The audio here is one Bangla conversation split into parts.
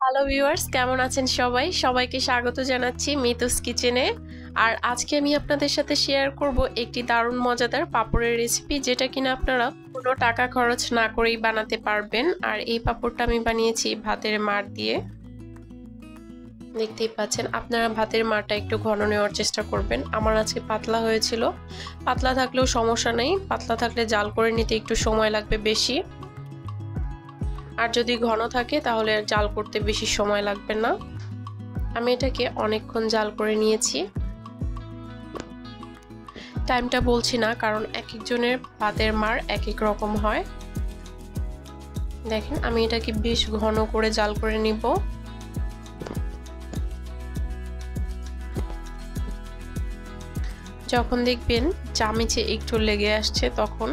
হ্যালো ভিউয়ার্স, কেমন আছেন সবাই? সবাইকে স্বাগত জানাচ্ছি মিতুস কিচেনে। আর আজকে আমি আপনাদের সাথে শেয়ার করব একটি দারুণ মজাদার পাপড়ের রেসিপি, যেটা কিনা আপনারা কোনো টাকা খরচ না করেই বানাতে পারবেন। আর এই পাপড়টা আমি বানিয়েছি ভাতের মাড় দিয়ে। দেখতেই পাচ্ছেন, আপনারা ভাতের মাড়টা একটু ঘন নেওয়ার চেষ্টা করবেন। আমার আজকে পাতলা হয়েছিল, পাতলা থাকলেও সমস্যা নেই, পাতলা থাকলে জাল করে নিতে একটু সময় লাগবে বেশি। আর যদি ঘন থাকে তাহলে জাল করতে বেশি সময় লাগবে না। আমি এটাকে অনেকক্ষণ জাল করে নিয়েছি। টাইমটা বলছি না, কারণ এক একজনের ভাতের মাড় এক এক রকম হয়। দেখেন, আমি এটাকে বেশ ঘন করে জাল করে নিব। যখন দেখবেন চামচে একটু লেগে আসছে, তখন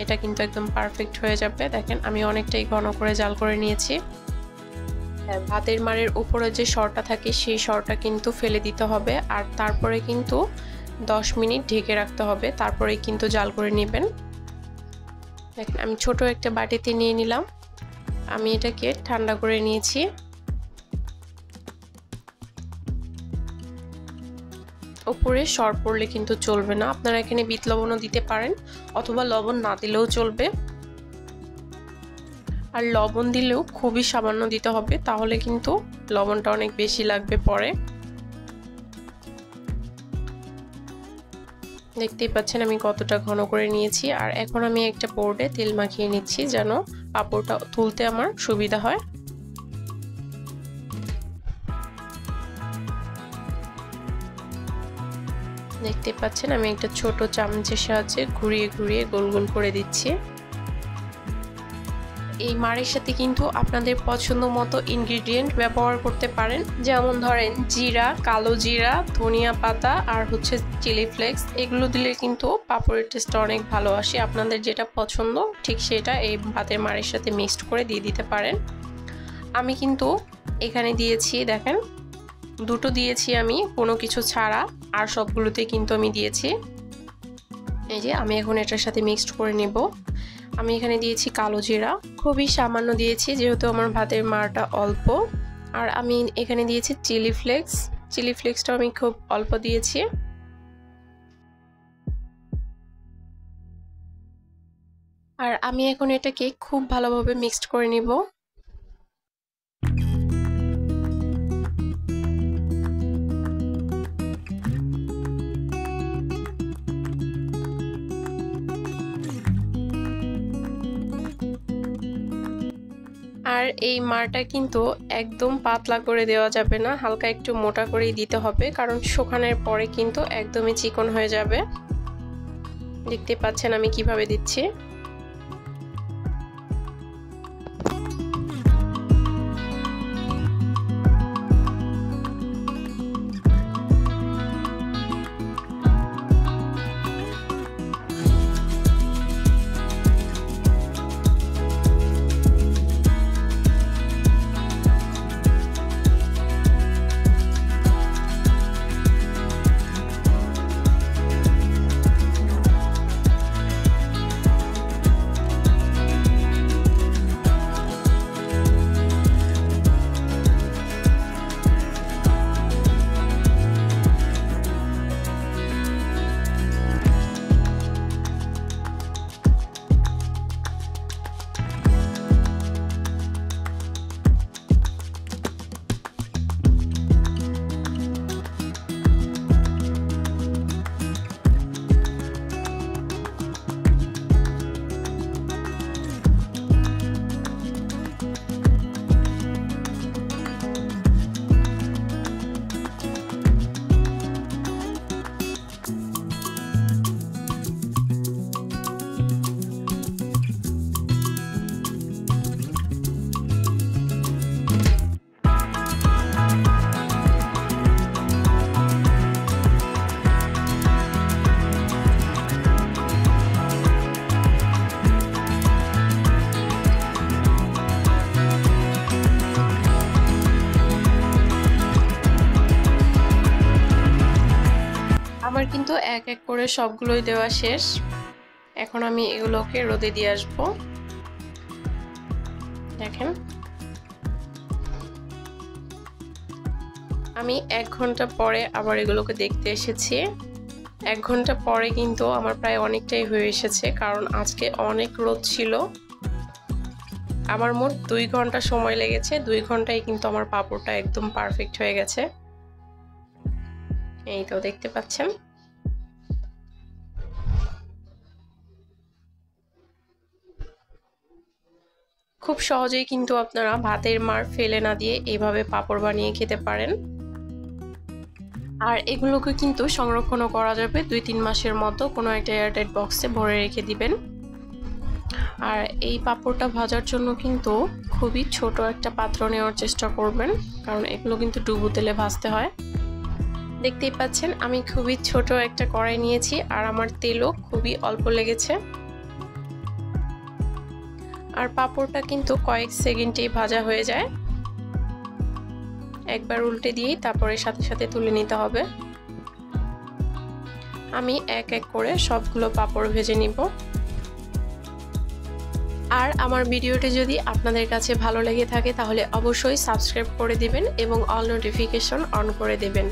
এটা কিন্তু একদম পারফেক্ট হয়ে যাবে। দেখেন, আমি অনেকটাই ঘন করে জাল করে নিয়েছি। ভাতের মাড়ের উপরে যে সরটা থাকে সেই সরটা কিন্তু ফেলে দিতে হবে, আর তারপরে কিন্তু 10 মিনিট ঢেকে রাখতে হবে, তারপরে কিন্তু জাল করে নেবেন। দেখেন, আমি ছোট একটা বাটিতে নিয়ে নিলাম। আমি এটাকে ঠান্ডা করে নিয়েছি। উপরে সর পড়লে কিন্তু চলবে না। আপনারা এখানে বিট লবণও দিতে পারেন, অথবা লবণ না দিলেও চলবে। আর লবণ দিলেও খুবই সামান্য দিতে হবে, তাহলে কিন্তু লবণটা অনেক বেশি লাগবে পরে। দেখতেই পাচ্ছেন আমি কতটা ঘন করে নিয়েছি। আর এখন আমি একটা বোর্ডে তেল মাখিয়ে নিচ্ছি, যেন পাঁপড়টা তুলতে আমার সুবিধা হয়। দেখতে পাচ্ছেন আমি একটা ছোট চামচের সাহায্যে ঘুরিয়ে ঘুরিয়ে গোল গোল করে দিচ্ছি। এই মাড়ের সাথে কিন্তু আপনাদের পছন্দ মতো ইনগ্রিডিয়েন্ট ব্যবহার করতে পারেন, যেমন ধরেন জিরা, কালো জিরা, ধনিয়া পাতা আর চিলি ফ্লেক্স। এগুলো দিলে কিন্তু পাঁপড়ের টেস্টটা অনেক ভালো আসে। আপনাদের যেটা পছন্দ ঠিক সেটা এই ভাতের মাড়ের সাথে মিক্সড করে দিয়ে দিতে পারেন। আমি কিন্তু এখানে দিয়েছি, দেখেন, দুটো দিয়েছি আমি কোনো কিছু ছাড়া, আর সবগুলোতে কিন্তু আমি দিয়েছি। এই যে আমি এখন এটার সাথে মিক্সড করে নেব। আমি এখানে দিয়েছি কালো জিরা, খুবই সামান্য দিয়েছি যেহেতু আমার ভাতের মাড়টা অল্প। আর আমি এখানে দিয়েছি চিলি ফ্লেক্স, চিলি ফ্লেক্সটাও আমি খুব অল্প দিয়েছি। আর আমি এখন এটাকে খুব ভালোভাবে মিক্সড করে নিব। আর এই মাড়টা কিন্তু একদম পাতলা করে দেওয়া যাবে না, হালকা একটু মোটা করেই দিতে হবে, কারণ শুকানোর পরে কিন্তু একদমই চিকন হয়ে যাবে। দেখতে পাচ্ছেন আমি কিভাবে দিচ্ছি। আমার কিন্তু এক এক করে সবগুলোই দেওয়া শেষ। এখন আমি এগুলোকে রোদে দিয়ে আসবো। দেখেন, আমি 1 ঘন্টা পরে আবার এগুলোকে দেখতে এসেছি। 1 ঘন্টা পরে কিন্তু আমার প্রায় অনেকটাই হয়ে এসেছে, কারণ আজকে অনেক রোদ ছিল। আমার মোট 2 ঘন্টা সময় লেগেছে। 2 ঘন্টায় কিন্তু আমার পাঁপড়টা একদম পারফেক্ট হয়ে গেছে। এই তো দেখতে পাচ্ছেন। খুব সহজেই কিন্তু আপনারা ভাতের মার ফেলে না দিয়ে এইভাবে পাঁপড় বানিয়ে খেতে পারেন। আর এগুলোকে কিন্তু সংরক্ষণও করা যাবে 2-3 মাসের মতো। কোনো একটা এয়ারটাইট বক্সে ভরে রেখে দিবেন। আর এই পাঁপড়টা ভাজার জন্য কিন্তু খুবই ছোট একটা পাত্র নেওয়ার চেষ্টা করবেন, কারণ এগুলো কিন্তু ডুবো তেলে ভাজতে হয়। দেখতেই পাচ্ছেন আমি খুবই ছোট একটা কড়াই নিয়েছি, আর আমার তেলও খুবই অল্প লেগেছে। আর পাঁপড়টা কিন্তু কয়েক সেকেন্ডেই ভাজা হয়ে যায়। একবার উল্টে দিয়েই তারপরে সাথে সাথে তুলে নিতে হবে। আমি এক এক করে সবগুলো পাঁপড় ভেজে নিব। আর আমার ভিডিওটি যদি আপনাদের কাছে ভালো লেগে থাকে তাহলে অবশ্যই সাবস্ক্রাইব করে দিবেন এবং অল নোটিফিকেশন অন করে দিবেন।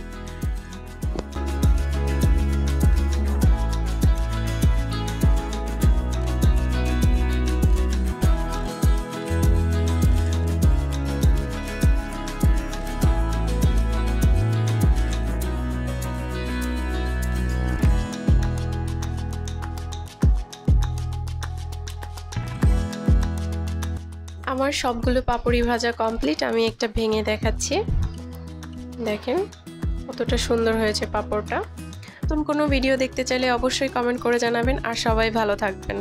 আমার সবগুলো পাপড়ি ভাজা কমপ্লিট। আমি একটা ভেঙে দেখাচ্ছি, দেখেন কতটা সুন্দর হয়েছে পাপড়টা। নতুন কোনো ভিডিও দেখতে চাইলে অবশ্যই কমেন্ট করে জানাবেন। আর সবাই ভালো থাকবেন।